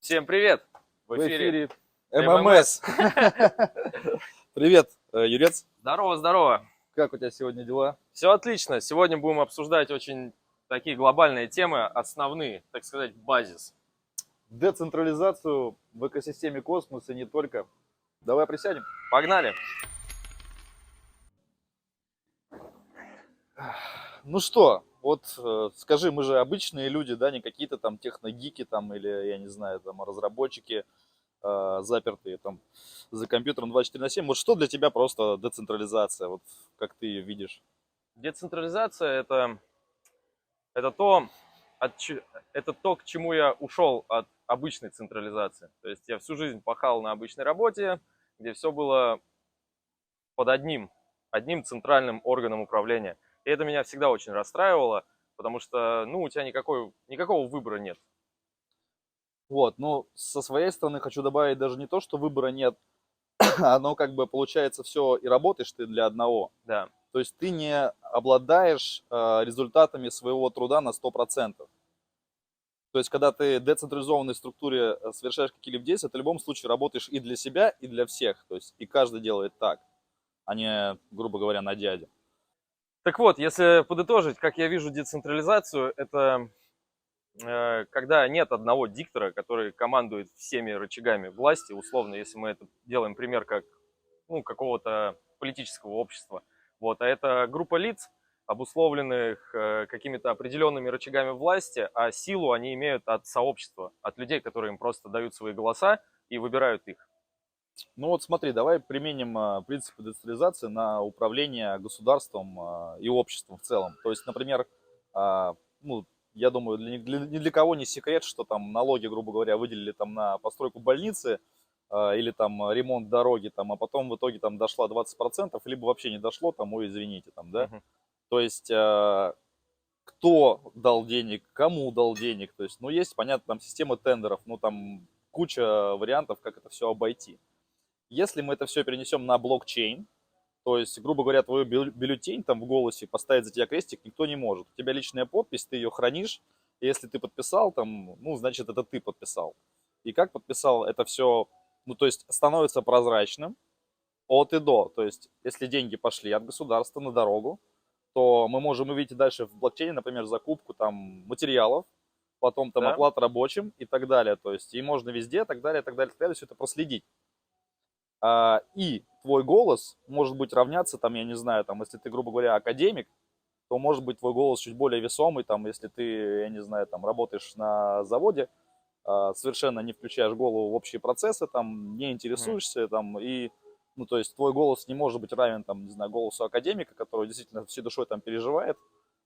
Всем привет! В В эфире эфире ММС. Привет, Юрец. Здорово, здорово! Как у тебя сегодня дела? Все отлично. Сегодня будем обсуждать очень такие глобальные темы, основные, так сказать, базис. Децентрализацию в экосистеме космоса и не только. Давай присядем. Погнали! Ну что, вот скажи, мы же обычные люди, да, не какие-то там техногики там или, я не знаю, там разработчики, запертые там за компьютером 24/7. Вот что для тебя просто децентрализация, вот как ты ее видишь? Децентрализация это то, это то, к чему я ушел от обычной централизации. То есть я всю жизнь пахал на обычной работе, где все было под одним центральным органом управления. И это меня всегда очень расстраивало, потому что, ну, у тебя никакого выбора нет. Вот, но со своей стороны хочу добавить даже не то, что выбора нет, оно как бы получается все и работаешь ты для одного. Да, То есть ты не обладаешь результатами своего труда на 100%. То есть когда ты в децентрализованной структуре совершаешь какие-либо действия, ты в любом случае работаешь и для себя, и для всех. То есть и каждый делает так, а не, грубо говоря, на дядю. так вот, если подытожить, как я вижу децентрализацию, это когда нет одного диктора, который командует всеми рычагами власти, условно, если мы это делаем пример как ну, какого-то политического общества. Вот, а это группа лиц, обусловленных какими-то определенными рычагами власти, а силу они имеют от сообщества, от людей, которые им просто дают свои голоса и выбирают их. Ну вот смотри, давай применим принципы децентрализации на управление государством и обществом в целом. То есть, например, ну, я думаю, ни для кого не секрет, что там налоги, грубо говоря, выделили там на постройку больницы или там ремонт дороги, там, а потом в итоге там дошло 20%, либо вообще не дошло, там, ой, извините, там, да. Мгм. То есть, кто дал денег, кому дал денег, то есть, ну, есть, понятно, там система тендеров, ну, там куча вариантов, как это все обойти. Если мы это все перенесем на блокчейн, то есть, грубо говоря, твою бюллетень там в голосе поставить за тебя крестик никто не может. У тебя личная подпись, ты ее хранишь, и если ты подписал, там, ну, значит, это ты подписал. И как подписал, это все, ну, то есть, становится прозрачным от и до. То есть, если деньги пошли от государства на дорогу, то мы можем увидеть дальше в блокчейне, например, закупку там материалов, потом там Да? оплата рабочим и так далее. То есть, и можно везде, так далее, так далее, так далее, все это проследить. И твой голос может быть равняться, там, я не знаю, там, если ты, грубо говоря, академик, то может быть твой голос чуть более весомый, там, если ты, я не знаю, там, работаешь на заводе, совершенно не включаешь голову в общие процессы, там, не Мгм. интересуешься, там, и, ну, то есть твой голос не может быть равен, там, не знаю, голосу академика, который действительно всей душой там переживает,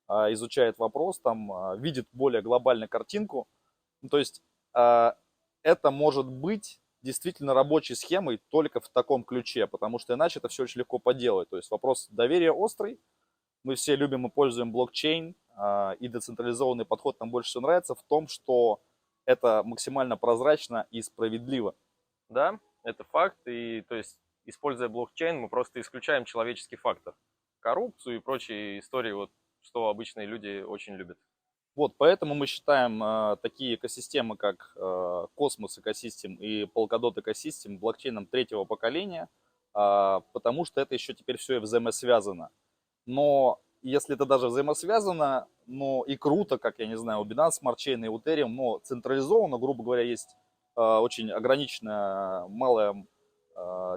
изучает вопрос, там, видит более глобальную картинку. Ну, то есть это может быть действительно рабочей схемой только в таком ключе, потому что иначе это все очень легко поделать. То есть вопрос доверия острый. Мы все любим и пользуем блокчейн, и децентрализованный подход нам больше всего нравится в том, что это максимально прозрачно и справедливо. Да, это факт. И то есть, используя блокчейн, мы просто исключаем человеческий фактор. Коррупцию и прочие истории, вот, что обычные люди очень любят. Вот, поэтому мы считаем такие экосистемы, как Cosmos экосистем и Polkadot экосистем блокчейном третьего поколения, потому что это еще теперь все взаимосвязано. Но если это даже взаимосвязано, но и круто, как, я не знаю, у Binance Smart Chain и Ethereum, но централизованно, грубо говоря, есть очень ограниченное малое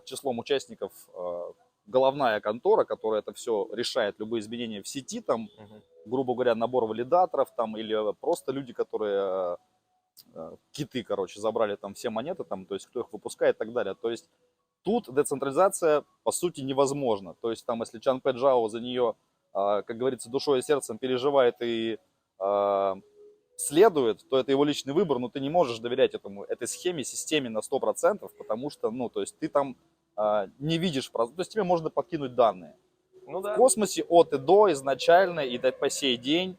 числом участников головная контора, которая это все решает, любые изменения в сети, там, Мгм. грубо говоря, набор валидаторов, там, или просто люди, которые киты, короче, забрали там все монеты, там, то есть кто их выпускает и так далее. То есть тут децентрализация, по сути, невозможна. То есть там, если Чан Пэ Джао за нее, как говорится, душой и сердцем переживает и следует, то это его личный выбор, но ты не можешь доверять этой схеме, системе на 100%, потому что, ну, то есть ты там не видишь, то есть тебе можно подкинуть данные. Ну В да. космосе от и до изначально и по сей день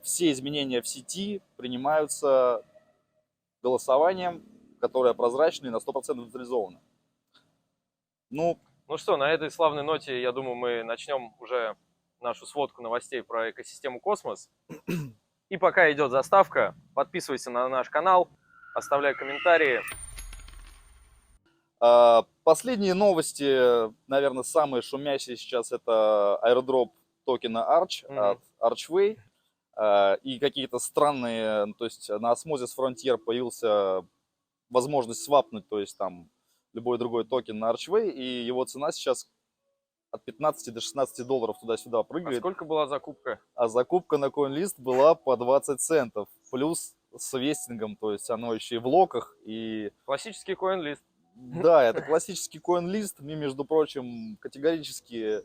все изменения в сети принимаются голосованием, которое прозрачно и на 100% централизовано. Ну, Ну что, на этой славной ноте, я думаю, мы начнем уже нашу сводку новостей про экосистему Космос. И пока идет заставка, подписывайся на наш канал, Оставляй комментарии. Последние новости, наверное, самые шумящие сейчас, это airdrop токена Arch от Archway. И какие-то странные, то есть на Osmosis Frontier появился возможность свапнуть, то есть там любой другой токен на Archway, и его цена сейчас от 15 до 16 долларов туда-сюда А прыгает. сколько была закупка? А закупка на CoinList была по 20 центов, плюс с вестингом, то есть оно еще и в локах. И... Классический CoinList. Да, это классический CoinList. Мы, между прочим, категорически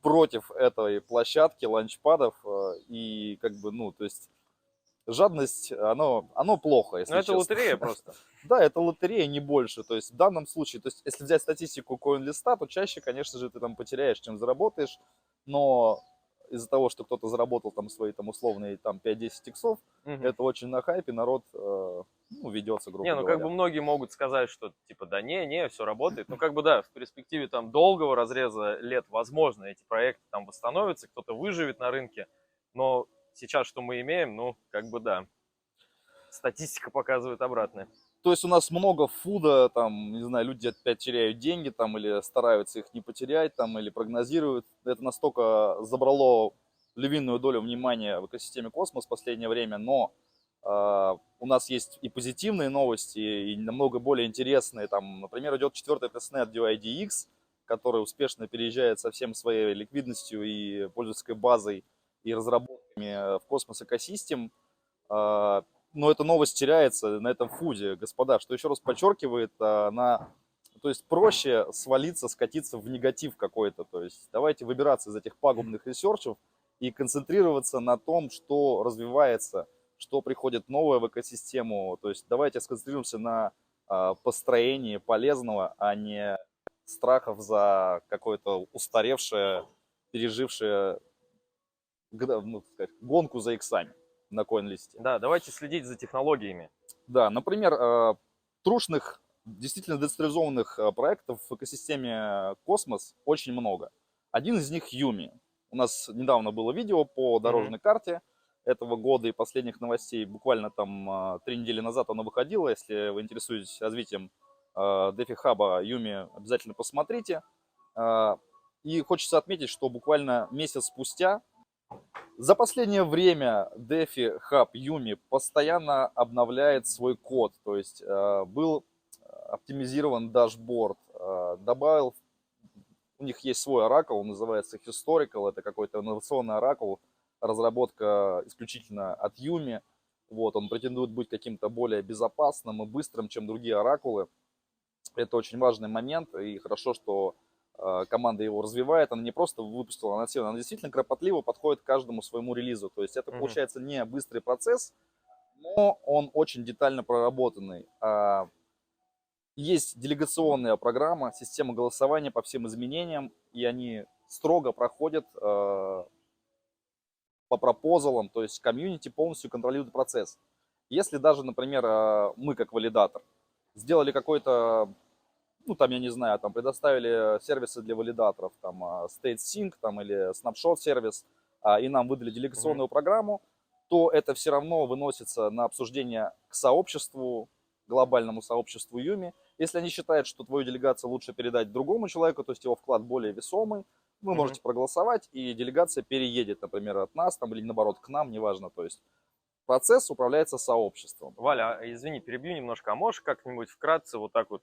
против этой площадки ланчпадов. И как бы, ну, то есть жадность, оно плохо, если Ну, это честно. лотерея просто. Да, это лотерея, не больше. То есть в данном случае, то есть если взять статистику CoinList, то чаще, конечно же, ты там потеряешь, чем заработаешь. Но из-за того, что кто-то заработал там свои там условные там 5-10 иксов, это очень на хайпе, народ ну, ведется, грубо Не, ну говоря. как бы многие могут сказать, что типа да не, все работает. Ну как бы да, в перспективе там долгого разреза лет, возможно, эти проекты там восстановятся, кто-то выживет на рынке. Но сейчас что мы имеем, ну как бы да, статистика показывает обратное. То есть у нас много фуда, там, не знаю, люди опять теряют деньги, там, или стараются их не потерять, там, или прогнозируют. Это настолько забрало львиную долю внимания в экосистеме Космос в последнее время, но у нас есть и позитивные новости, и намного более интересные. Там, например, идет четвертый тестнет DYDX, который успешно переезжает со всем своей ликвидностью и пользовательской базой и разработками в Космос экосистем. Но эта новость теряется на этом фуде, господа, что еще раз подчеркивает, то есть проще свалиться, скатиться в негатив какой-то. То есть давайте выбираться из этих пагубных ресерчев и концентрироваться на том, что развивается, что приходит новое в экосистему. То есть давайте сконцентрируемся на построении полезного, а не страхов за какое-то устаревшее, пережившее, ну, сказать, гонку за иксами на CoinList. Да, давайте следить за технологиями. Да, например, трушных, действительно децентрализованных проектов в экосистеме Космос очень много. Один из них Юми. У нас недавно было видео по дорожной карте этого года и последних новостей. Буквально там 3 недели назад оно выходило. Если вы интересуетесь развитием DeFi Hub Юми, обязательно посмотрите. И хочется отметить, что буквально месяц спустя за последнее время DeFi Hub Юми постоянно обновляет свой код, то есть был оптимизирован дашборд, добавил, у них есть свой оракул, он называется Historical, это какой-то инновационный оракул, разработка исключительно от Юми, вот, он претендует быть каким-то более безопасным и быстрым, чем другие оракулы. Это очень важный момент, и хорошо, что команда его развивает, она не просто выпустила анонсирование, она действительно кропотливо подходит к каждому своему релизу. То есть это получается не быстрый процесс, но он очень детально проработанный. Есть делегационная программа, система голосования по всем изменениям, и они строго проходят по пропозалам, то есть комьюнити полностью контролирует процесс. Если даже, например, мы как валидатор сделали какой-то, ну, там, я не знаю, там, предоставили сервисы для валидаторов, там, StateSync, там, или Snapshot сервис, и нам выдали делегационную программу, то это все равно выносится на обсуждение к сообществу, глобальному сообществу Юми. Если они считают, что твою делегацию лучше передать другому человеку, то есть его вклад более весомый, вы можете проголосовать, и делегация переедет, например, от нас, там, или наоборот, к нам, неважно, то есть процесс управляется сообществом. Валя, извини, перебью немножко, а можешь как-нибудь вкратце вот так вот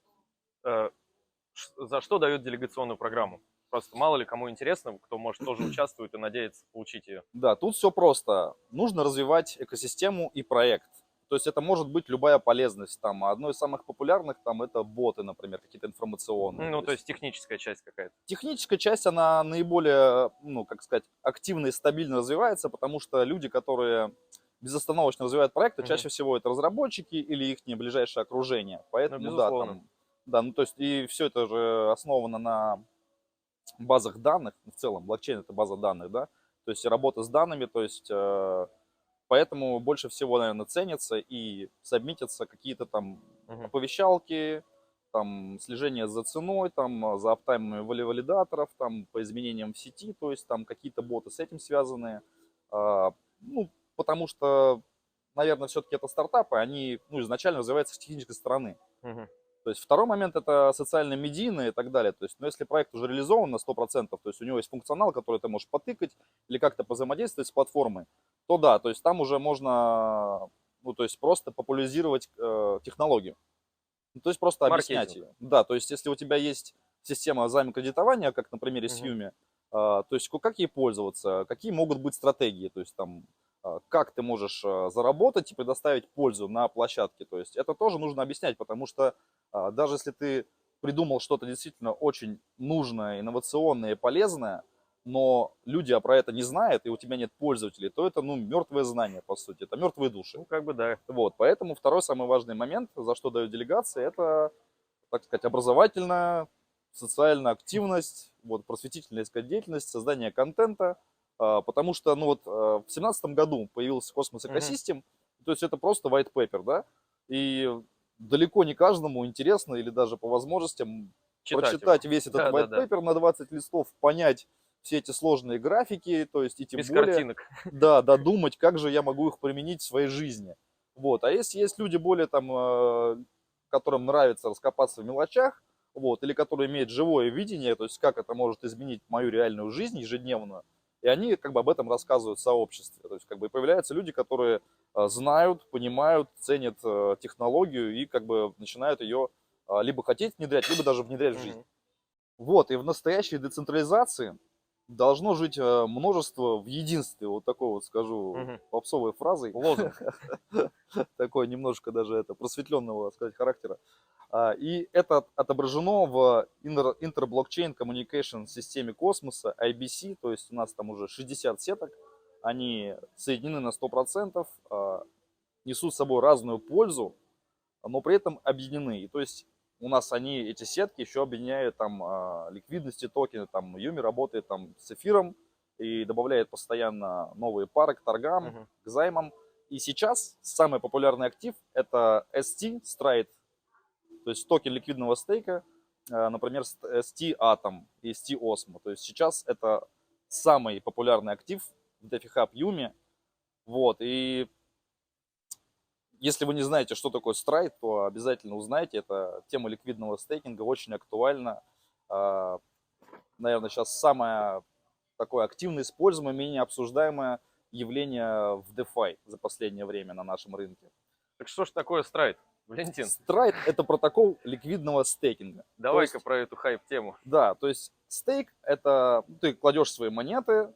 за что дает делегационную программу? Просто мало ли кому интересно, кто может тоже участвует и надеется получить ее. Да, тут все просто. Нужно развивать экосистему и проект. То есть это может быть любая полезность. Там, одно из самых популярных там это боты, например, какие-то информационные. Ну, то есть техническая часть какая-то. Техническая часть, она наиболее, ну, как сказать, активно и стабильно развивается, потому что люди, которые безостановочно развивают проекты, чаще всего это разработчики или их ближайшее окружение. Поэтому, да, там, да, ну, то есть и все это же основано на базах данных, в целом блокчейн это база данных, да, то есть работа с данными, то есть поэтому больше всего, наверное, ценятся и сабмитятся какие-то там оповещалки, там слежение за ценой, там за аптаймами валидаторов, там по изменениям в сети, то есть там какие-то боты с этим связанные, ну, потому что наверное, все-таки это стартапы, они изначально развиваются с технической стороны. Мгм. То есть второй момент это социально-медийные и так далее. То есть, если проект уже реализован на 100%, то есть у него есть функционал, который ты можешь потыкать или как-то позаимодействовать с платформой, то да, то есть там уже можно, то есть просто популяризировать технологию. То есть просто объяснять Маркетинг. ее. Да, то есть если у тебя есть система займа кредитования, как на примере с Мгм. Юми, то есть как ей пользоваться, какие могут быть стратегии, то есть там как ты можешь заработать и предоставить пользу на площадке. То есть это тоже нужно объяснять, потому что даже если ты придумал что-то действительно очень нужное, инновационное и полезное, но люди про это не знают, и у тебя нет пользователей, то это, мертвое знание, по сути, это мертвые души. Ну, как бы да. Вот, поэтому второй самый важный момент, за что дают делегации, это, так сказать, образовательная, социальная активность, вот, просветительная деятельность, создание контента, потому что, в 2017 году появился Космос Мгм. Экосистем, то есть это просто white paper, да, и далеко не каждому интересно или даже по возможностям Читать его. прочитать весь этот white Да-да-да. paper на 20 листов, понять все эти сложные графики, то есть и тем Без более, картинок. да, додумать, как же я могу их применить в своей жизни. Вот. А если есть люди более там, которым нравится раскопаться в мелочах, вот, или которые имеют живое видение, то есть как это может изменить мою реальную жизнь ежедневную, и они как бы об этом рассказывают в сообществе. То есть как бы и появляются люди, которые знают, понимают, ценят технологию и как бы начинают ее либо хотеть внедрять, либо даже внедрять в жизнь. Мгм. Вот, и в настоящей децентрализации должно жить множество в единстве, вот такой вот скажу Мгм. попсовой фразой, Лозунг. такой немножко даже это просветленного, сказать, характера. И это отображено в Inter-Blockchain Communication системе космоса, IBC, то есть у нас там уже 60 сеток, они соединены на 100%, несут с собой разную пользу, но при этом объединены. И то есть у нас эти сетки еще объединяют там ликвидности токены, там Юми работает там с эфиром и добавляет постоянно новые пары к торгам, Мгм. к займам. И сейчас самый популярный актив это ST, Stride, то есть токен ликвидного стейка, например, ST Atom и ST Osmo. То есть сейчас это самый популярный актив в DeFi Hub Юми. Вот, и если вы не знаете, что такое страйт, то обязательно узнайте. Это тема ликвидного стейкинга очень актуальна. А, Наверное, сейчас самое такое активно используемое, менее обсуждаемое явление в DeFi за последнее время на нашем рынке. Так что ж такое страйт, Валентин? Страйт – это протокол ликвидного стейкинга. То Давай-ка есть, про эту хайп-тему. да, то есть стейк – это ты кладешь свои монеты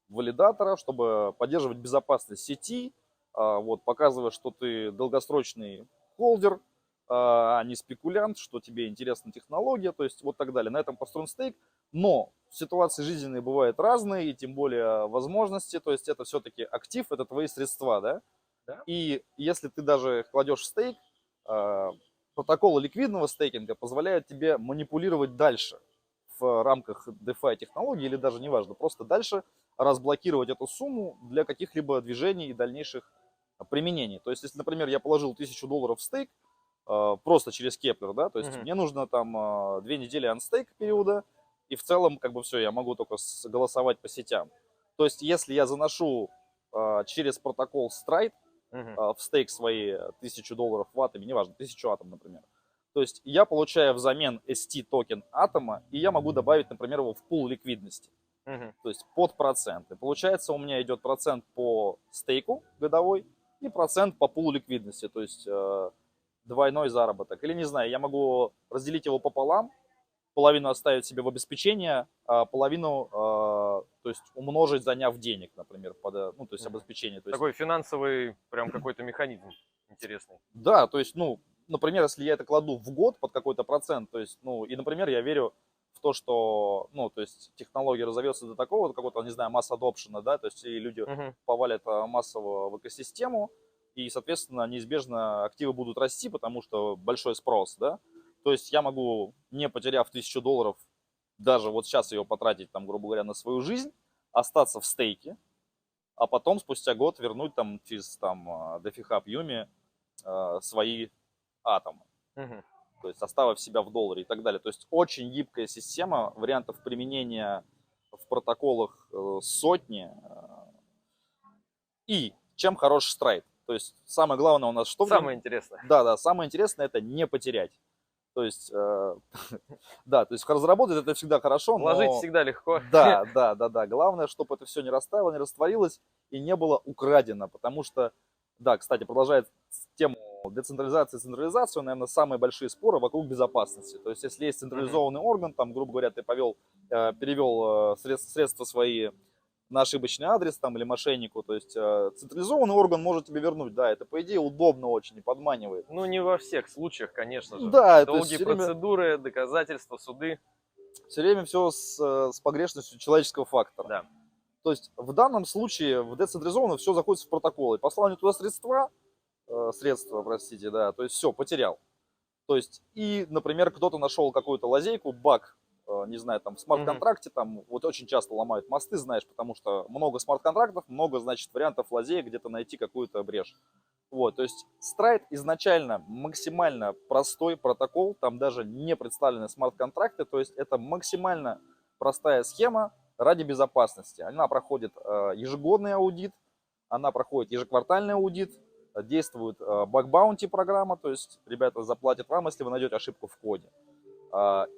в валидатора, чтобы поддерживать безопасность сети, вот, показывая, что ты долгосрочный холдер, а не спекулянт, что тебе интересна технология, то есть вот так далее. На этом построен стейк, но ситуации жизненные бывают разные, и тем более возможности, то есть это все-таки актив, это твои средства, да, Да? и если ты даже их кладешь в стейк, а, протоколы ликвидного стейкинга позволяют тебе манипулировать дальше в рамках DeFi технологии или даже неважно, просто дальше разблокировать эту сумму для каких-либо движений и дальнейших применений. То есть, если, например, я положил $1000 в стейк, просто через Кеплер, да, то есть Мгм. мне нужно там 2 недели анстейк периода, и в целом, как бы все, я могу только голосовать по сетям. То есть, если я заношу через протокол Stride Мгм. в стейк свои $1000 ваттами, неважно, 1000 атом, например. То есть я получаю взамен ST токен атома, и я могу добавить, например, его в пул ликвидности, Мгм. то есть под процент. И получается у меня идет процент по стейку годовой и процент по пулу ликвидности, то есть двойной заработок. Или не знаю, я могу разделить его пополам, половину оставить себе в обеспечение, а половину, то есть умножить, заняв денег, например, то есть Мгм. обеспечение. То есть Такой финансовый прям какой-то механизм интересный. да, то есть, например, если я это кладу в год под какой-то процент, то есть, и, например, я верю в то, что, то есть, технология разовьется до такого, какого-то, не знаю, масс-адопшена, да, то есть, и люди Мгм. повалят массово в экосистему, и, соответственно, неизбежно активы будут расти, потому что большой спрос, да. То есть я могу, не потеряв $1000, даже вот сейчас ее потратить, там, грубо говоря, на свою жизнь, остаться в стейке, а потом спустя год вернуть там через там DeFi Hub Юми свои атомы, Мгм. то есть оставив себя в долларе и так далее. То есть очень гибкая система, вариантов применения в протоколах сотни. И чем хорош страйт? То есть самое главное у нас что? Самое интересное. Да, самое интересное это не потерять. То есть, да, то есть разработать это всегда хорошо, Вложить но всегда легко. да. Главное, чтобы это все не растаяло, не растворилось и не было украдено. Потому что, да, кстати, продолжает тему децентрализации и централизации, наверное, самые большие споры вокруг безопасности. То есть, если есть централизованный орган, там, грубо говоря, ты перевел средства свои на ошибочный адрес там, или мошеннику, то есть централизованный орган может тебе вернуть, да, это по идее удобно очень и подманивает. Ну, не во всех случаях, конечно же. Да, то есть Долгие процедуры, доказательства, суды. все время все с погрешностью человеческого фактора. Да. То есть в данном случае в децентрализованном все заходит в протоколы. Послал не туда средства, простите, да, то есть все, потерял. То есть и, например, кто-то нашел какую-то лазейку, баг, не знаю, там в смарт-контракте, там вот очень часто ломают мосты, знаешь, потому что много смарт-контрактов, много, значит, вариантов лазеек где-то найти какую-то брешь. Вот, то есть Stride изначально максимально простой протокол, там даже не представлены смарт-контракты, то есть это максимально простая схема ради безопасности. Она проходит ежегодный аудит, она проходит ежеквартальный аудит, действует баг-баунти программа, то есть ребята заплатят вам, если вы найдете ошибку в коде.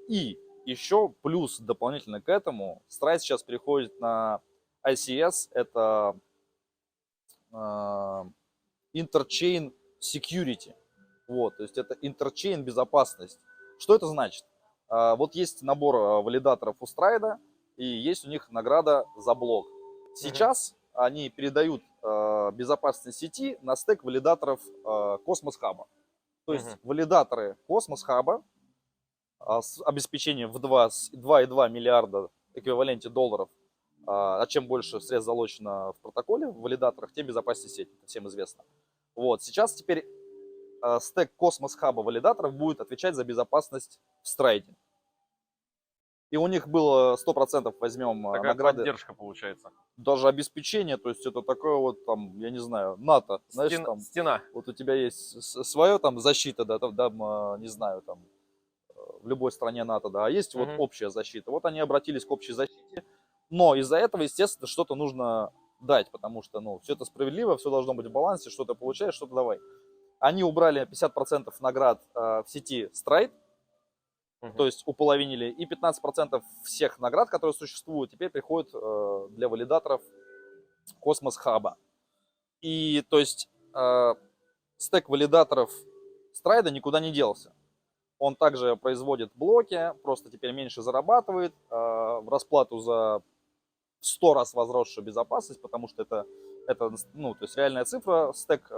И еще плюс дополнительно к этому, Stride сейчас переходит на ICS, это Interchain Security. Вот, то есть это Interchain безопасность. Что это значит? Вот есть набор валидаторов у Stride, и есть у них награда за блок. Сейчас они передают безопасность сети на стек валидаторов Cosmos Hub. То есть валидаторы Cosmos Hub с обеспечением в 2,2 миллиарда эквиваленте долларов, а чем больше средств залочено в протоколе, в валидаторах, тем безопаснее сеть, это всем известно. Вот, сейчас теперь стек Cosmos Hub валидаторов будет отвечать за безопасность в Stride. И у них было 100% возьмем Такая награды. поддержка получается. Даже обеспечение, то есть это такое вот там, я не знаю, НАТО, знаешь, там Стена. вот у тебя есть свое там защита, да, там, не знаю, там в любой стране НАТО, да, а есть вот общая защита. Вот они обратились к общей защите, но из-за этого, естественно, что-то нужно дать, потому что, ну, все это справедливо, все должно быть в балансе, что-то получаешь, что-то давай. Они убрали 50% наград в сети Stride, то есть уполовинили, и 15% всех наград, которые существуют, теперь приходят для валидаторов Cosmos Hub. И, то есть, стек валидаторов Stride никуда не делся. Он также производит блоки, просто теперь меньше зарабатывает в расплату за 100 раз возросшую безопасность, потому что это ну, то есть реальная цифра, стек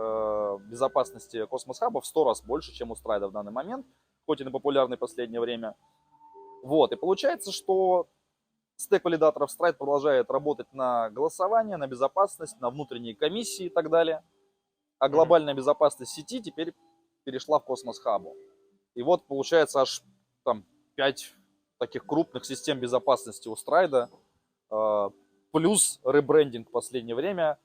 безопасности Cosmos Hub в 100 раз больше, чем у Stride в данный момент, хоть и на популярный в последнее время. Вот, и получается, что стек валидаторов Stride продолжает работать на голосование, на безопасность, на внутренние комиссии и так далее. А глобальная безопасность сети теперь перешла в Cosmos Hub. И вот получается аж там 5 таких крупных систем безопасности у Stride, плюс ребрендинг в последнее время,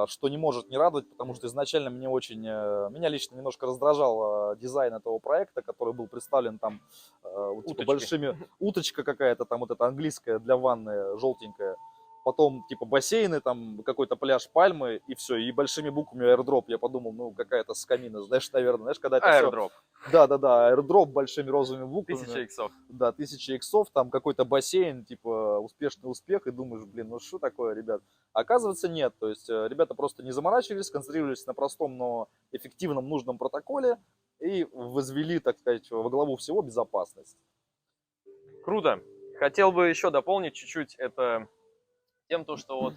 что не может не радовать, потому что изначально меня лично немножко раздражал дизайн этого проекта, который был представлен там типа большими, уточка какая-то там вот эта английская для ванны, желтенькая, потом типа бассейны, там какой-то пляж пальмы и все, и большими буквами airdrop. Я подумал, ну какая-то скамина, знаешь, наверное, знаешь, когда это airdrop. Да, airdrop большими розовыми буквами. 1000 иксов. Да, 1000 иксов, там какой-то бассейн, типа успешный успех, и думаешь, блин, ну что такое, ребят? Оказывается, нет, то есть ребята просто не заморачивались, сконцентрировались на простом, но эффективном, нужном протоколе и возвели, так сказать, во главу всего безопасность. Круто. Хотел бы еще дополнить чуть-чуть это тем, что вот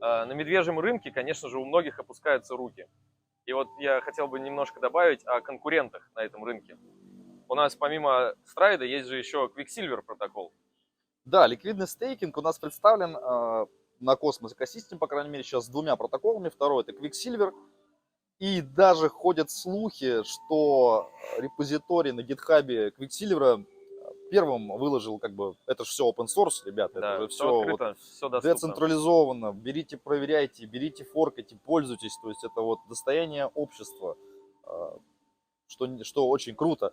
на медвежьем рынке, конечно же, у многих опускаются руки. И вот я хотел бы немножко добавить о конкурентах на этом рынке. У нас помимо Stride есть же еще Quicksilver протокол. Да, ликвидный стейкинг у нас представлен на Cosmos Ecosystem, по крайней мере, сейчас с 2 протоколами. Второй это Quicksilver. И даже ходят слухи, что репозиторий на GitHub Quicksilver первым выложил, как бы, это же все open source, ребята, да, это же все, открыто, вот, все доступно. Децентрализованно, берите, проверяйте, берите, форкайте, пользуйтесь, то есть это вот достояние общества, что очень круто.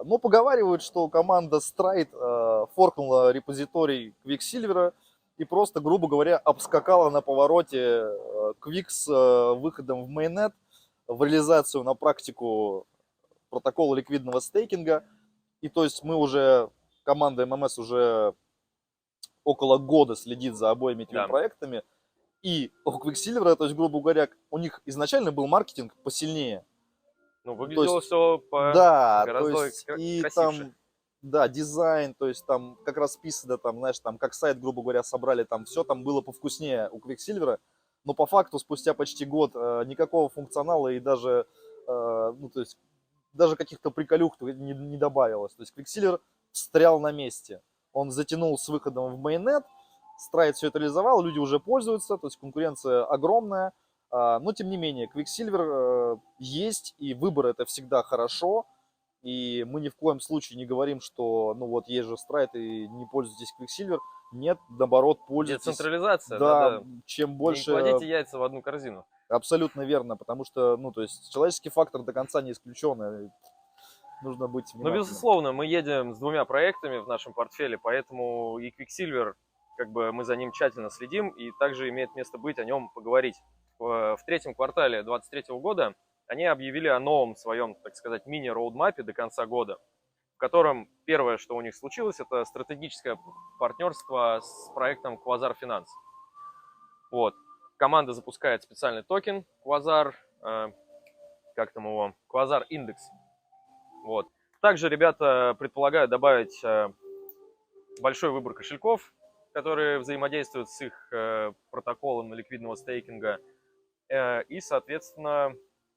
Но поговаривают, что команда Stride форкнула репозиторий Quicksilver и просто, грубо говоря, обскакала на повороте Quick с выходом в mainnet, в реализацию на практику протокола ликвидного стейкинга. И то есть мы уже, команда ММС уже около года следит за обоими этими Да. проектами. И у Quicksilver, то есть, грубо говоря, у них изначально был маркетинг посильнее. Ну, То выглядело есть, все да, то гораздо есть, и красивше. там, да, дизайн, то есть там как расписано, там, знаешь, там как сайт, грубо говоря, собрали, там все там было повкуснее у Quicksilver, но по факту спустя почти год никакого функционала и даже, ну, то есть, даже каких-то приколюх не добавилось. То есть Quicksilver встрял на месте. Он затянул с выходом в mainnet, Stride все это реализовал, люди уже пользуются, то есть конкуренция огромная. Но тем не менее, Quicksilver есть, и выбор это всегда хорошо. И мы ни в коем случае не говорим, что ну вот есть же Stride и не пользуйтесь Quicksilver. Нет, наоборот, пользуйтесь. Децентрализация, Да, надо чем не больше... кладите яйца в одну корзину. Абсолютно верно, потому что, ну, то есть человеческий фактор до конца не исключен, и нужно быть Ну, внимательным. безусловно, мы едем с 2 проектами в нашем портфеле, поэтому и Quicksilver, как бы мы за ним тщательно следим, и также имеет место быть о нем поговорить. В 3-м квартале 2023 года они объявили о новом своем, так сказать, мини-роудмапе до конца года, в котором первое, что у них случилось, это стратегическое партнерство с проектом Quasar Finance. Вот. Команда запускает специальный токен Quasar, как там его, Quasar Index. Вот. Также ребята предполагают добавить большой выбор кошельков, которые взаимодействуют с их протоколом ликвидного стейкинга, и, соответственно,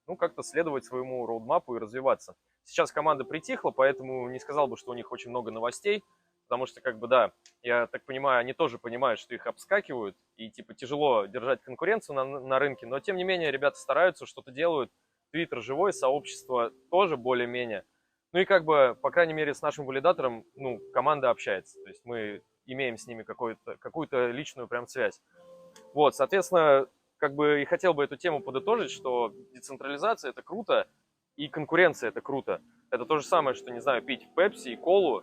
ну, как-то следовать своему роудмапу и развиваться. Сейчас команда притихла, поэтому не сказал бы, что у них очень много новостей, потому что, как бы, да, я так понимаю, они тоже понимают, что их обскакивают, и, типа, тяжело держать конкуренцию на рынке, но, тем не менее, ребята стараются, что-то делают, Твиттер живой, сообщество тоже более-менее. Ну и, как бы, по крайней мере, с нашим валидатором, ну, команда общается, то есть мы имеем с ними какую-то личную прям связь. Вот, соответственно, как бы и хотел бы эту тему подытожить, что децентрализация это круто, и конкуренция это круто. Это то же самое, что, не знаю, пить пепси и колу.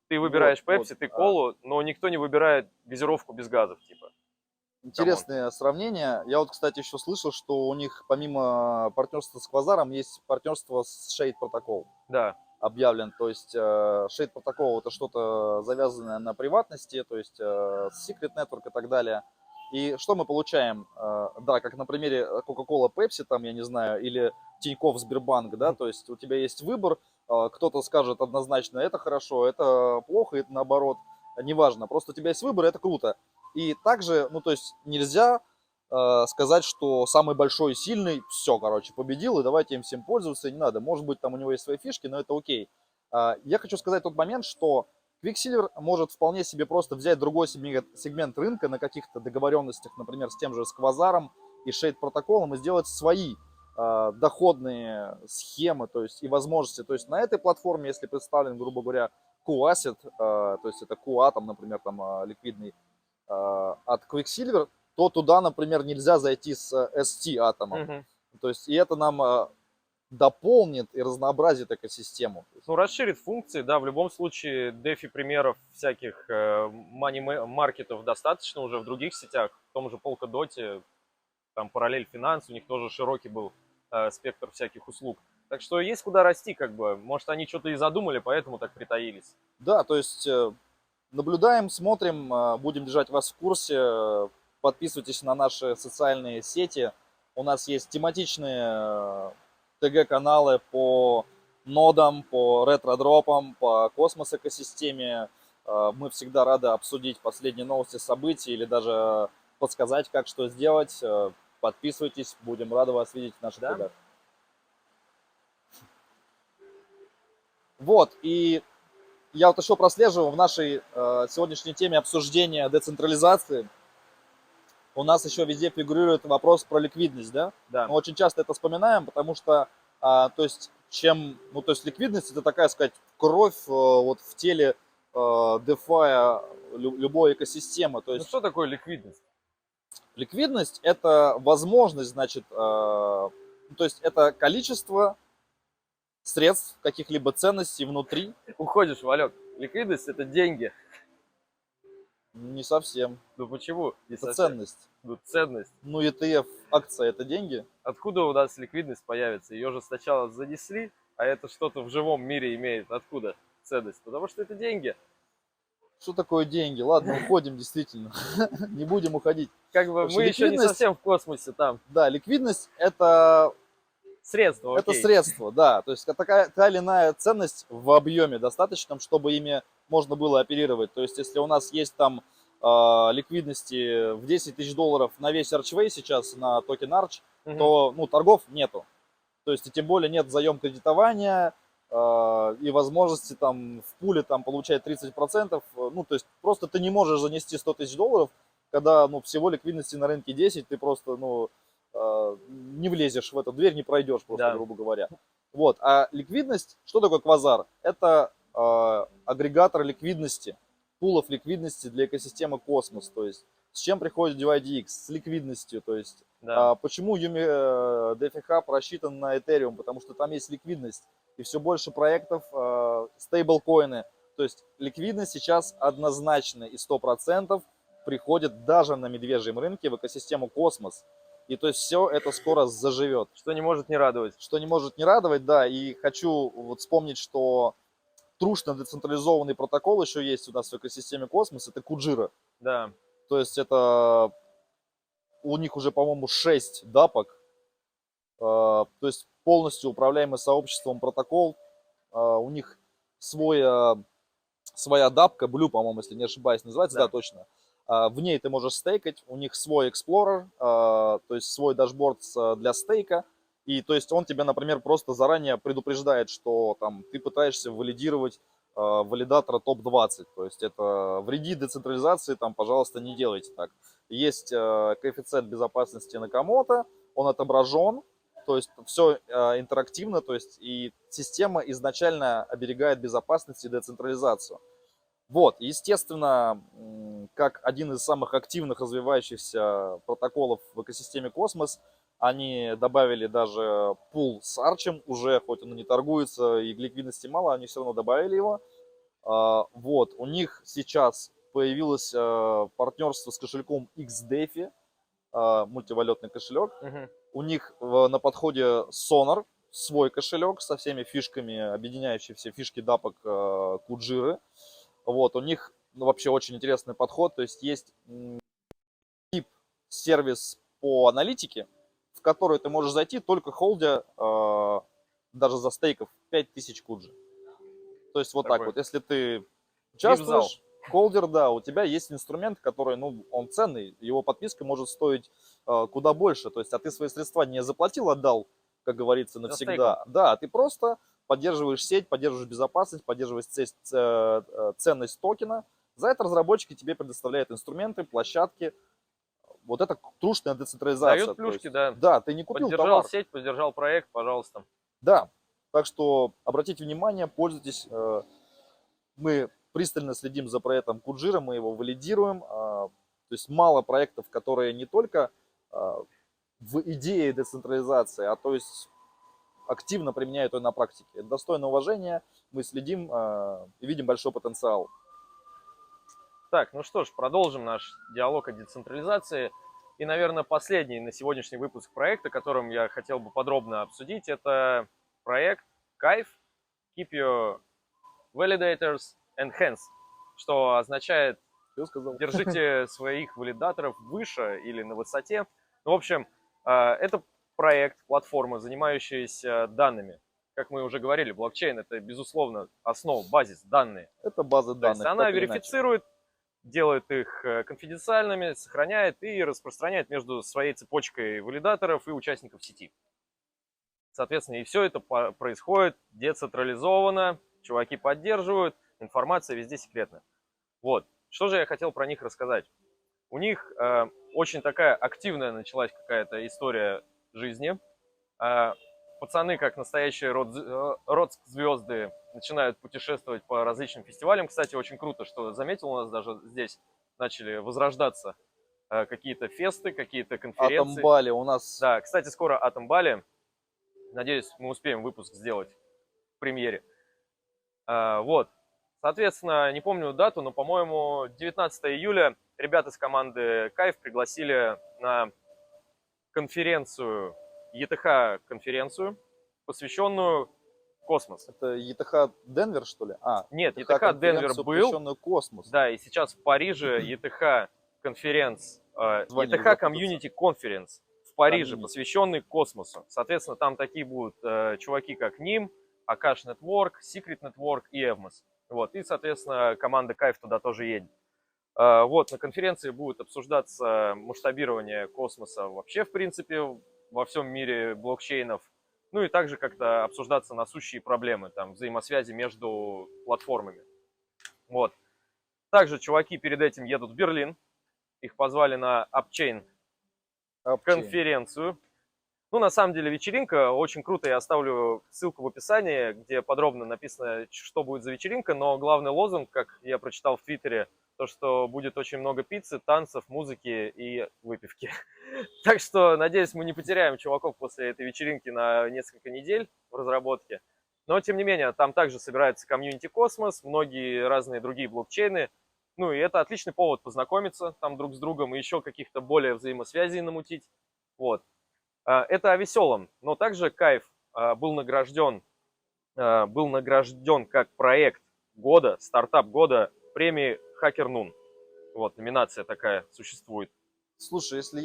Ты выбираешь пепси, ты колу, но никто не выбирает газировку без газов, типа. Интересное сравнение. Я вот, кстати, еще слышал, что у них помимо партнерства с Квазаром есть партнерство с Shade Protocol. Да. Объявлен. То есть Shade Protocol это что-то завязанное на приватности, то есть Secret Network и так далее. И что мы получаем? Да, как на примере Coca-Cola, Pepsi, там, я не знаю, или Тинькофф, Сбербанк, да, то есть у тебя есть выбор, кто-то скажет однозначно, это хорошо, это плохо, это наоборот, неважно, просто у тебя есть выбор, это круто. И также, ну, то есть нельзя сказать, что самый большой и сильный, все, короче, победил, и давайте им всем пользоваться, не надо. Может быть, там у него есть свои фишки, но это окей. Я хочу сказать тот момент, что Quicksilver может вполне себе просто взять другой сегмент рынка на каких-то договоренностях, например, с тем же Сквозаром и Shade протоколом, и сделать свои доходные схемы, то есть и возможности. То есть на этой платформе, если представлен, грубо говоря, Q-Asset, то есть это Q-Atom, например, там ликвидный от Quicksilver, то туда, например, нельзя зайти с ST атомом. Угу. То есть и это нам дополнит и разнообразит экосистему. Ну, расширит функции, да, в любом случае DeFi примеров всяких money-маркетов достаточно уже в других сетях, в том же Polkadot, там Parallel Finance, у них тоже широкий был спектр всяких услуг. Так что есть куда расти, как бы, может они что-то и задумали, поэтому так притаились. Да, то есть наблюдаем, смотрим, будем держать вас в курсе, подписывайтесь на наши социальные сети, у нас есть тематичные ТГ-каналы по нодам, по ретро-дропам, по космос-экосистеме. Мы всегда рады обсудить последние новости, события или даже подсказать, как что сделать. Подписывайтесь, будем рады вас видеть в наших ТГ. Вот, и я вот еще прослеживаю в нашей сегодняшней теме обсуждения децентрализации. У нас еще везде фигурирует вопрос про ликвидность, да? Да. Мы очень часто это вспоминаем, потому что, то есть ликвидность это такая, сказать, кровь вот в теле DeFi любой экосистемы. То есть, ну что такое ликвидность? Ликвидность это возможность, значит, то есть это количество средств, каких-либо ценностей внутри. Уходишь, Валек. Ликвидность это деньги. Не совсем. Ну почему? Не Это совсем. ценность. Ну, ценность. Ну, ETF, акция — это деньги. Откуда у нас ликвидность появится? Ее же сначала занесли, а это что-то в живом мире имеет. Откуда ценность? Потому что это деньги. Что такое деньги? Ладно, уходим действительно. Не будем уходить. Как бы Потому что мы еще не ликвидность, совсем в космосе там. да, ликвидность это Средства, это окей. средство, да. То есть такая та или иная ценность в объеме достаточном, чтобы ими можно было оперировать. То есть если у нас есть там ликвидности в 10 тысяч долларов на весь Archway сейчас, на токен Arch, Мгм. то ну, торгов нету. То есть и тем более нет заем кредитования и возможности там в пуле там получать 30%. Ну, то есть просто ты не можешь занести 100 тысяч долларов, когда ну, всего ликвидности на рынке 10, ты просто ну, не влезешь в эту дверь, не пройдешь просто, Да. грубо говоря. Вот. А ликвидность, что такое квазар? Это агрегатор ликвидности, пулов ликвидности для экосистемы Космос. То есть с чем приходит DYDX? С ликвидностью. То есть Да. почему Yumi DeFi Hub рассчитан на Ethereum? Потому что там есть ликвидность. И все больше проектов стейблкоины. То есть ликвидность сейчас однозначно и 100% приходит даже на медвежьем рынке в экосистему Космос. И то есть все это скоро заживет. Что не может не радовать. Что не может не радовать, да. И хочу вот вспомнить, что трушно децентрализованный протокол еще есть у нас в экосистеме Космос. Это Куджира. Да. То есть это у них уже, по-моему, 6 дапок. То есть полностью управляемый сообществом протокол. У них своя дапка, Blue, по-моему, если не ошибаюсь, называется, да, Да. точно. В ней ты можешь стейкать, у них свой Explorer, то есть свой дашборд для стейка. И то есть он тебе, например, просто заранее предупреждает, что там ты пытаешься валидировать валидатора топ-20. То есть это вредит децентрализации, там, пожалуйста, не делайте так. Есть коэффициент безопасности Накамото, он отображен, то есть все интерактивно, то есть и система изначально оберегает безопасность и децентрализацию. Вот, естественно, как один из самых активных развивающихся протоколов в экосистеме Космос, они добавили даже пул с Арчем уже, хоть он и не торгуется, и ликвидности мало, они все равно добавили его. Вот, у них сейчас появилось партнерство с кошельком XDeFi, мультивалютный кошелек. Мгм. У них на подходе Sonar, свой кошелек со всеми фишками, объединяющие все фишки дапок Куджиры. Вот, у них ну, вообще очень интересный подход. То есть есть тип сервис по аналитике, в который ты можешь зайти только холдя даже за стейков 5000 Куджи. То есть вот так Такой вот. Если ты вип-зал. участвуешь, холдер, да, у тебя есть инструмент, который, ну, он ценный, его подписка может стоить куда больше. То есть, а ты свои средства не заплатил, отдал, как говорится, Застейкал. навсегда. Да, ты просто поддерживаешь сеть, поддерживаешь безопасность, поддерживаешь ценность токена. За это разработчики тебе предоставляют инструменты, площадки. Вот это трушная децентрализация. Дают То есть, плюшки, да. да, ты не купил Поддержал товар. сеть, поддержал проект, пожалуйста. Да, так что обратите внимание, пользуйтесь. Мы пристально следим за проектом Куджира, мы его валидируем. То есть мало проектов, которые не только в идее децентрализации, а то есть активно применяют ее на практике. Это достойно уважения, мы следим и видим большой потенциал. Так, ну что ж, продолжим наш диалог о децентрализации. И, наверное, последний на сегодняшний выпуск проекта, которым я хотел бы подробно обсудить, это проект Кайф Keep Your Validators Enhanced, что означает Что сказал? держите своих валидаторов выше или на высоте. Ну, в общем, это проект, платформа, занимающаяся данными. Как мы уже говорили, блокчейн — это, безусловно, основа, базис, данные. Это база То есть данных. она так или иначе. верифицирует, делает их конфиденциальными, сохраняет и распространяет между своей цепочкой валидаторов и участников сети. Соответственно, и все это происходит децентрализованно, чуваки поддерживают, информация везде секретная. Вот. Что же я хотел про них рассказать? У них очень такая активная началась какая-то история жизни. Пацаны, как настоящие рок-звезды, начинают путешествовать по различным фестивалям. Кстати, очень круто, что заметил, у нас даже здесь начали возрождаться какие-то фесты, какие-то конференции. Атом Бали у нас. Да, кстати, скоро Атом Бали. Надеюсь, мы успеем выпуск сделать в премьере. Вот. Соответственно, не помню дату, но, по-моему, 19 июля ребята с команды Кайф пригласили на конференцию, ETH-конференцию, посвященную космосу. Это ETH Денвер, что ли? Нет, ETH Денвер конференцию, был, посвященную космосу. да, и сейчас в Париже ETH конференц, Звонили, ETH запутаться. Community Conference в Париже, Community. посвященный космосу. Соответственно, там такие будут чуваки, как NIM, Akash Network, Secret Network и Evmos. Вот, и, соответственно, команда Кайф туда тоже едет. Вот, на конференции будет обсуждаться масштабирование космоса вообще, в принципе, во всем мире блокчейнов. Ну и также как-то обсуждаться насущие проблемы, там, взаимосвязи между платформами. Вот. Также чуваки перед этим едут в Берлин. Их позвали на Upchain конференцию. Ну, на самом деле, вечеринка очень круто. Я оставлю ссылку в описании, где подробно написано, что будет за вечеринка. Но главный лозунг, как я прочитал в Твиттере, то, что будет очень много пиццы, танцев, музыки и выпивки. Так что, надеюсь, мы не потеряем чуваков после этой вечеринки на несколько недель в разработке. Но, тем не менее, там также собирается комьюнити Космос, многие разные другие блокчейны. Ну, и это отличный повод познакомиться там друг с другом и еще каких-то более взаимосвязей намутить. Вот. Это о веселом, но также Кайф был награжден как проект года, стартап года премии HackerNoon. Вот, номинация такая существует. Слушай, если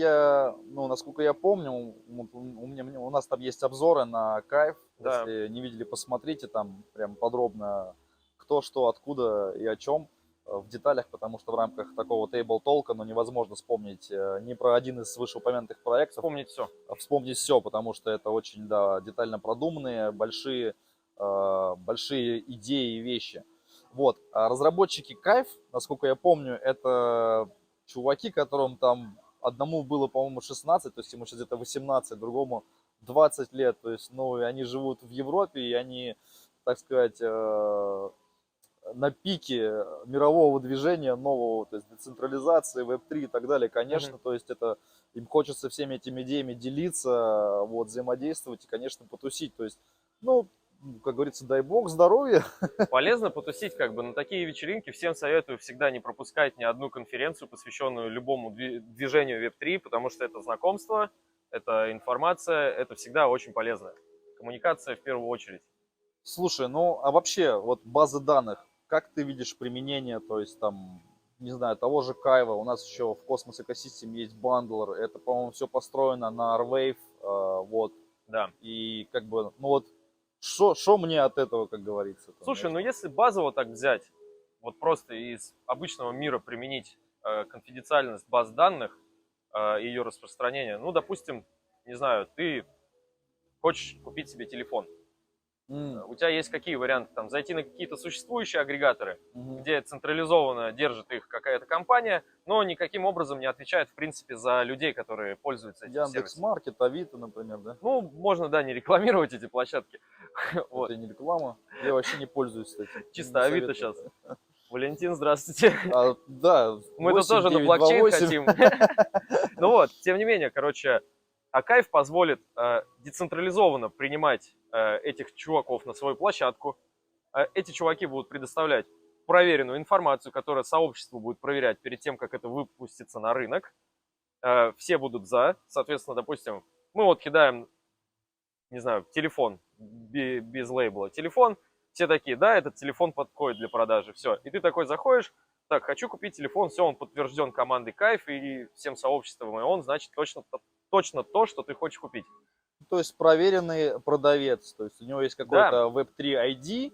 насколько я помню, у нас там есть обзоры на Кайф. Да. Если не видели, посмотрите там прям подробно, кто, что, откуда и о чем в деталях, потому что в рамках такого тейбл-толка невозможно вспомнить ни про один из вышеупомянутых проектов. Вспомнить все, потому что это очень, да, детально продуманные, большие идеи и вещи. Вот. А разработчики Кайф, насколько я помню, это чуваки, которым там одному было, по-моему, 16, то есть ему сейчас где-то 18, другому 20 лет. То есть, и они живут в Европе, и они, так сказать, на пике мирового движения нового, то есть децентрализации, Web3 и так далее, конечно, то есть это им хочется всеми этими идеями делиться, вот, взаимодействовать и, конечно, потусить, то есть, как говорится, дай бог здоровья. Полезно потусить, на такие вечеринки. Всем советую всегда не пропускать ни одну конференцию, посвященную любому движению Web3, потому что это знакомство, это информация, это всегда очень полезно. Коммуникация в первую очередь. Слушай, а вообще, вот базы данных, как ты видишь применение, то есть там, не знаю, того же Кайва, у нас еще в Cosmos Ecosystem есть бандлер, это, по-моему, все построено на R-Wave, вот. Да. И что мне от этого, как говорится? Слушай, если базово так взять, вот просто из обычного мира применить конфиденциальность баз данных, ее распространение, допустим, не знаю, ты хочешь купить себе телефон. У тебя есть какие варианты? Там зайти на какие-то существующие агрегаторы, где централизованно держит их какая-то компания, но никаким образом не отвечает, в принципе, за людей, которые пользуются этим сервисом. Яндекс.Маркет, Авито, например, да? Можно, да, не рекламировать эти площадки. Это не реклама. Я вообще не пользуюсь этим. Чисто Авито сейчас. Валентин, здравствуйте. Да. Мы тут тоже на блокчейн хотим. Тем не менее, а Кайф позволит децентрализованно принимать этих чуваков на свою площадку. Эти чуваки будут предоставлять проверенную информацию, которую сообщество будет проверять перед тем, как это выпустится на рынок. Все будут за. Соответственно, допустим, мы кидаем, не знаю, телефон без лейбла. Телефон. Все такие, да, этот телефон подходит для продажи. Все. И ты такой заходишь, так, хочу купить телефон, все, он подтвержден командой Кайф и всем сообществом, и он, значит, точно то, что ты хочешь купить. То есть проверенный продавец, то есть у него есть какой-то Web3 ID,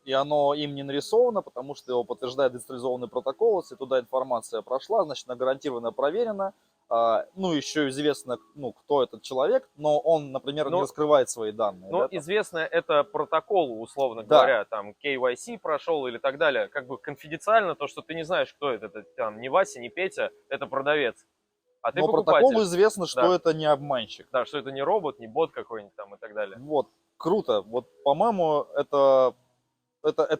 и оно им не нарисовано, потому что его подтверждает децентрализованный протокол, если туда информация прошла, значит, она гарантированно проверена, еще известно, кто этот человек, но он, например, не раскрывает свои данные. Известно это протокол, условно говоря, там KYC прошел или так далее, конфиденциально, то, что ты не знаешь, кто это там не Вася, не Петя, это продавец. А ты покупатель. Протоколу известно, что это не обманщик. Да, что это не робот, не бот какой-нибудь там и так далее. Вот, круто. Вот, по-моему, это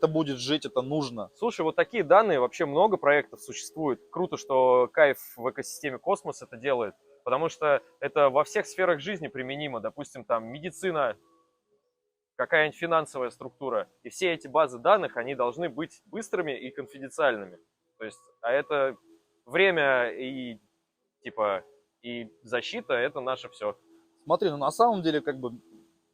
будет жить, это нужно. Слушай, такие данные, вообще много проектов существует. Круто, что Кайф в экосистеме Космос это делает, потому что это во всех сферах жизни применимо. Допустим, там медицина, какая-нибудь финансовая структура. И все эти базы данных, они должны быть быстрыми и конфиденциальными. То есть, а это время и типа и защита, это наше все. Смотри, ну на самом деле, как бы,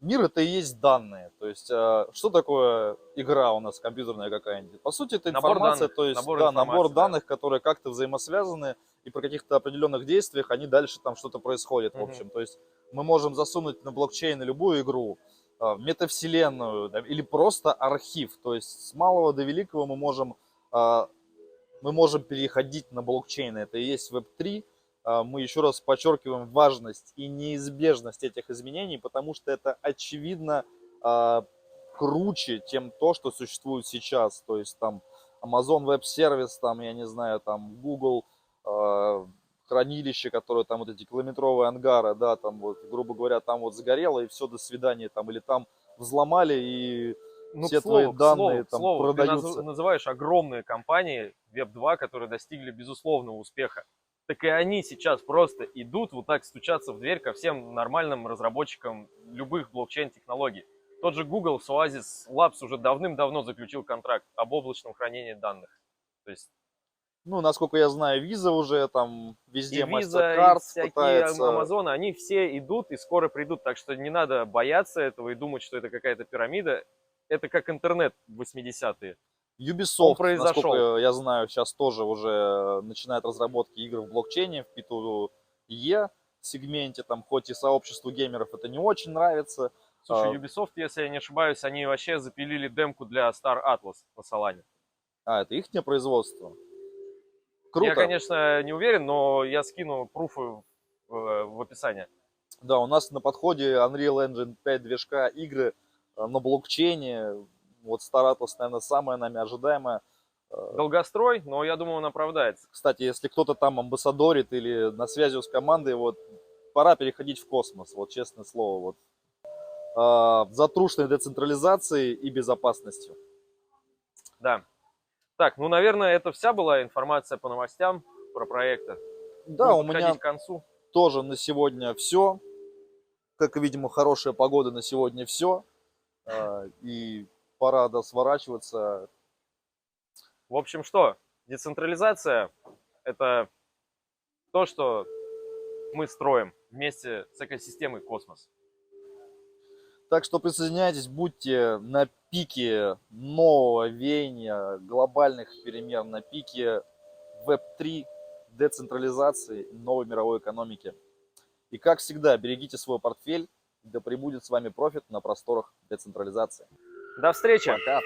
мир это и есть данные. То есть, что такое игра у нас компьютерная какая-нибудь? По сути, это Набор информация, данных, то есть, набор да, набор информации, да. данных, которые как-то взаимосвязаны, и при каких-то определенных действиях они дальше там что-то происходит, в общем. То есть, мы можем засунуть на блокчейн любую игру, метавселенную, да, или просто архив. То есть, с малого до великого мы можем переходить на блокчейн. Это и есть Web3. Мы еще раз подчеркиваем важность и неизбежность этих изменений, потому что это очевидно круче, чем то, что существует сейчас. То есть там Amazon Web Service, там, я не знаю, там Google хранилище, которое там вот эти километровые ангары, да, там вот, грубо говоря, там вот сгорело и все, до свидания, там, или там взломали и Ну, все твои данные к там слову, ты продаются. называешь огромные компании Web2, которые достигли безусловного успеха. Так и они сейчас просто идут вот так стучаться в дверь ко всем нормальным разработчикам любых блокчейн-технологий. Тот же Google с Oasis Labs уже давным-давно заключил контракт об облачном хранении данных. То есть Ну, насколько я знаю, Visa уже там и везде Visa, и MasterCard всякие пытается. Amazon, они все идут и скоро придут. Так что не надо бояться этого и думать, что это какая-то пирамида. Это как интернет в 80-е. Он Ubisoft, произошел. насколько я знаю, сейчас тоже уже начинает разработки игр в блокчейне, в P2E сегменте, там, хоть и сообществу геймеров это не очень нравится. Слушай, Ubisoft, если я не ошибаюсь, они вообще запилили демку для Star Atlas на Solana. Это их производство. Я, Круто. конечно, не уверен, но я скину пруфы в описании. Да, у нас на подходе Unreal Engine 5 движка игры на блокчейне. Вот Star Atlas, наверное, самая нами ожидаемая. Долгострой, но я думаю, он оправдается. Кстати, если кто-то там амбассадорит или на связи с командой, вот пора переходить в космос, вот честное слово, вот за трушной децентрализацией и безопасностью. Да. Так, ну, наверное, это вся была информация по новостям про проекты. Да, Будем у меня подходить к концу. тоже на сегодня все. Как видимо, хорошая погода на сегодня все. И пора сворачиваться. В общем, что? Децентрализация – это то, что мы строим вместе с экосистемой космос. Так что присоединяйтесь, будьте на пике нового веяния, глобальных перемен, на пике Web3, децентрализации, новой мировой экономики. И как всегда, берегите свой портфель, да пребудет с вами профит на просторах децентрализации. До встречи! Пока!